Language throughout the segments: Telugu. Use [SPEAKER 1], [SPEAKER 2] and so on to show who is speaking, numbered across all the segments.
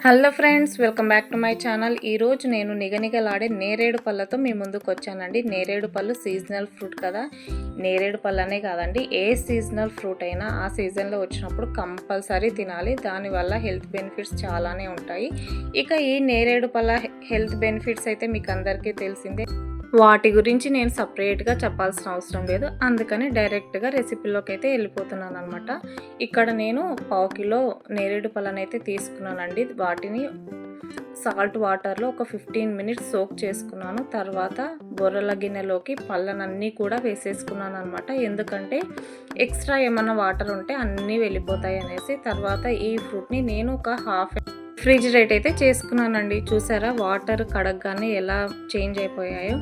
[SPEAKER 1] Hello friends, welcome back to my channel. ఈరోజు నేను నిగనిగలాడే నేరేడు పళ్ళతో మీ ముందుకు వచ్చానండి. నేరేడు పళ్ళు సీజనల్ ఫ్రూట్ కదా. నేరేడు పళ్ళనే కాదండి, ఏ సీజనల్ ఫ్రూట్ అయినా ఆ సీజన్లో వచ్చినప్పుడు కంపల్సరీ తినాలి. దానివల్ల హెల్త్ బెనిఫిట్స్ చాలానే ఉంటాయి. ఇక ఈ నేరేడు పళ్ళ హెల్త్ బెనిఫిట్స్ అయితే మీకు అందరికీ తెలిసిందే. వాటి గురించి నేను సపరేట్గా చెప్పాల్సిన అవసరం లేదు. అందుకని డైరెక్ట్గా రెసిపీలోకి అయితే వెళ్ళిపోతున్నాను అనమాట. ఇక్కడ నేను 1/2 కిలో నేరేడు పళ్ళని అయితే తీసుకున్నానండి. వాటిని సాల్ట్ వాటర్లో ఒక 15 మినిట్స్ సోక్ చేసుకున్నాను. తర్వాత బొర్రల గిన్నెలోకి పళ్ళనన్నీ కూడా వేసేసుకున్నాను అనమాట. ఎందుకంటే ఎక్స్ట్రా ఏమన్నా వాటర్ ఉంటే అన్నీ వెళ్ళిపోతాయి అనేసి. తర్వాత ఈ ఫ్రూట్ని నేను ఒక రిఫ్రిజిరేట్ అయితే చేసుకున్నానండి. చూసారా వాటర్ కడగగానే ఎలా చేంజ్ అయిపోయాయో.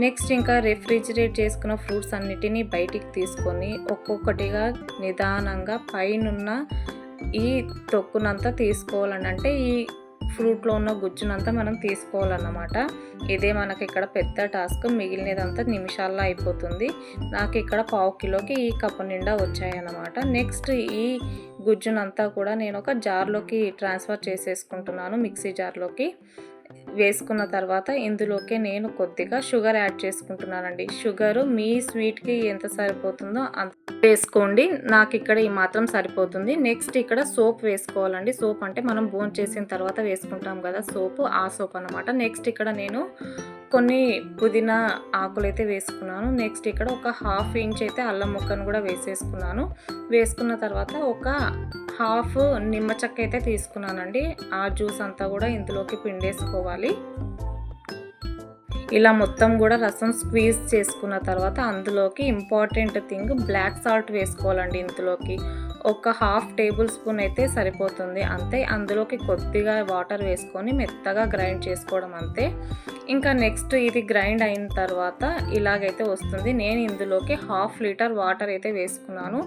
[SPEAKER 1] నెక్స్ట్ ఇంకా రిఫ్రిజిరేట్ చేసుకున్న ఫ్రూట్స్ అన్నిటినీ బయటికి తీసుకొని ఒక్కొక్కటిగా నిదానంగా పైనున్న ఈ తొక్కునంతా తీసుకోవాలండి. అంటే ఈ ఫ్రూట్లో ఉన్న గుజ్జునంతా మనం తీసుకోవాలన్నమాట. ఇదే మనకి ఇక్కడ పెద్ద టాస్క్. మిగిలినదంతా నిమిషాల్లో అయిపోతుంది. నాకు ఇక్కడ 1/2 కిలోకి ఈ కప్పు నిండా వచ్చాయన్నమాట. నెక్స్ట్ ఈ గుజ్జునంతా కూడా నేను ఒక జార్లోకి ట్రాన్స్ఫర్ చేసేసుకుంటున్నాను. మిక్సీ జార్లోకి వేసుకున్న తర్వాత ఇందులోకి నేను కొద్దిగా షుగర్ యాడ్ చేసుకుంటున్నానండి. షుగరు మీ స్వీట్కి ఎంత సరిపోతుందో అంత వేసుకోండి. నాకు ఇక్కడ ఈ మాత్రం సరిపోతుంది. నెక్స్ట్ ఇక్కడ సోప్ వేసుకోవాలండి. సోప్ అంటే మనం బోన్ చేసిన తర్వాత వేసుకుంటాం కదా సోపు, ఆ సోప్ అన్నమాట. నెక్స్ట్ ఇక్కడ నేను కొన్ని పుదీనా ఆకులు అయితే వేసుకున్నాను. నెక్స్ట్ ఇక్కడ ఒక 1/2 ఇంచ్ అయితే అల్లం ముక్కను కూడా వేసేసుకున్నాను. వేసుకున్న తర్వాత ఒక 1/2 నిమ్మ చెక్క అయితే తీసుకున్నానండి. ఆ జ్యూస్ అంతా కూడా ఇందులోకి పిండేసుకోవాలి. ఇలా మొత్తం కూడా రసం స్క్వీజ్ చేసుకున్న తర్వాత అందులోకి ఇంపార్టెంట్ థింగ్ బ్లాక్ సాల్ట్ వేసుకోవాలండి. ఇందులోకి ఒక 1/2 టేబుల్ స్పూన్ అయితే సరిపోతుంది అంతే. అందులోకి కొద్దిగా వాటర్ వేసుకొని మెత్తగా గ్రైండ్ చేసుకోవడం అంతే. ఇంకా నెక్స్ట్ ఇది గ్రైండ్ అయిన తర్వాత ఇలాగైతే వస్తుంది. నేను ఇందులోకి 1/2 లీటర్ వాటర్ అయితే వేసుకున్నాను.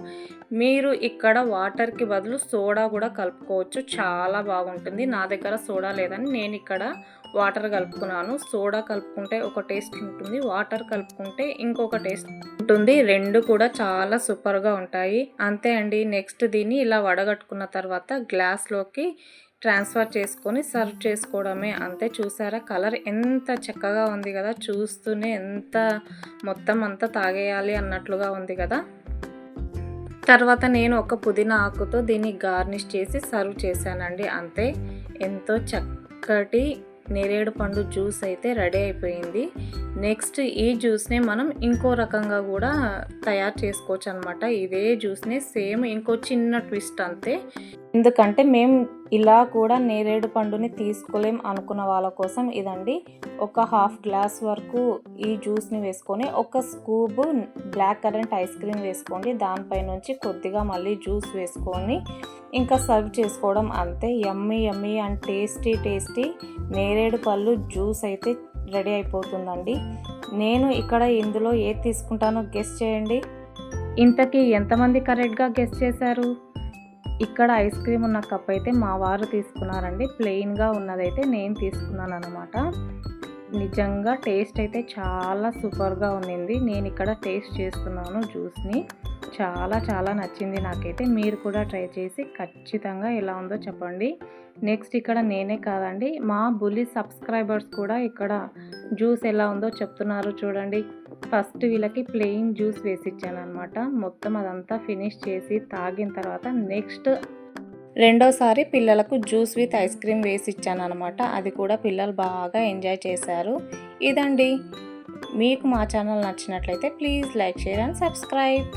[SPEAKER 1] మీరు ఇక్కడ వాటర్కి బదులు సోడా కూడా కలుపుకోవచ్చు, చాలా బాగుంటుంది. నా దగ్గర సోడా లేదని నేను ఇక్కడ వాటర్ కలుపుకున్నాను. సోడా కలుపుకుంటే ఒక టేస్ట్ ఉంటుంది, వాటర్ కలుపుకుంటే ఇంకొక టేస్ట్ ఉంటుంది. రెండు కూడా చాలా సూపర్గా ఉంటాయి. అంతే అండి. నెక్స్ట్ దీన్ని ఇలా వడగట్టుకున్న తర్వాత గ్లాస్లోకి ట్రాన్స్ఫర్ చేసుకొని సర్వ్ చేసుకోవడమే అంతే. చూసారా కలర్ ఎంత చక్కగా ఉంది కదా. చూస్తూనే ఎంత మొత్తం అంతా తాగేయాలి అన్నట్లుగా ఉంది కదా. తర్వాత నేను ఒక పుదీనా ఆకుతో దీన్ని గార్నిష్ చేసి సర్వ్ చేశానండి అంతే. ఎంతో చక్కటి నేరేడు పండు జ్యూస్ అయితే రెడీ అయిపోయింది. నెక్స్ట్ ఈ జ్యూస్ని మనం ఇంకో రకంగా కూడా తయారు చేసుకోవచ్చు అనమాట. ఇదే జ్యూస్ని సేమ్ ఇంకో చిన్న ట్విస్ట్ అంతే. ఎందుకంటే మేము ఇలా కూడా నేరేడు పండుని తీసుకోలేం అనుకున్న వాళ్ళ కోసం ఇదండి. ఒక 1/2 గ్లాస్ వరకు ఈ జ్యూస్ని వేసుకొని ఒక scoop blackcurrant ice cream వేసుకోండి. దానిపై నుంచి కొద్దిగా మళ్ళీ జ్యూస్ వేసుకొని ఇంకా సర్వ్ చేసుకోవడం అంతే. యమ్మీ యమ్మీ అండ్ టేస్టీ నేరేడు పళ్ళు జ్యూస్ అయితే రెడీ అయిపోతుందండి. నేను ఇక్కడ ఇందులో ఏది తీసుకుంటానో గెస్ చేయండి. ఇంతకీ ఎంతమంది కరెక్ట్గా గెస్ చేశారు? ఇక్కడ ఐస్ క్రీమ్ ఉన్న కప్ అయితే మా వారు తీసుకున్నారండి. ప్లెయిన్గా ఉన్నదైతే నేను తీసుకున్నాను అనమాట. నిజంగా టేస్ట్ అయితే చాలా సూపర్గా ఉన్నింది. నేను ఇక్కడ టేస్ట్ చేస్తున్నాను జ్యూస్ని. చాలా నచ్చింది నాకైతే. మీరు కూడా ట్రై చేసి ఖచ్చితంగా ఎలా ఉందో చెప్పండి. నెక్స్ట్ ఇక్కడ నేనే కాదండి, మా బుల్లి సబ్స్క్రైబర్స్ కూడా ఇక్కడ జ్యూస్ ఎలా ఉందో చెప్తున్నారు చూడండి. ఫస్ట్ వీళ్ళకి ప్లెయిన్ జ్యూస్ వేసి ఇచ్చాను అనమాట. మొత్తం అదంతా ఫినిష్ చేసి తాగిన తర్వాత నెక్స్ట్ రెండోసారి పిల్లలకు జ్యూస్ విత్ ఐస్ క్రీమ్ వేసి ఇచ్చాను అనమాట. అది కూడా పిల్లలు బాగా ఎంజాయ్ చేశారు. ఇదండి. మీకు మా ఛానల్ నచ్చినట్లయితే please like, share and subscribe.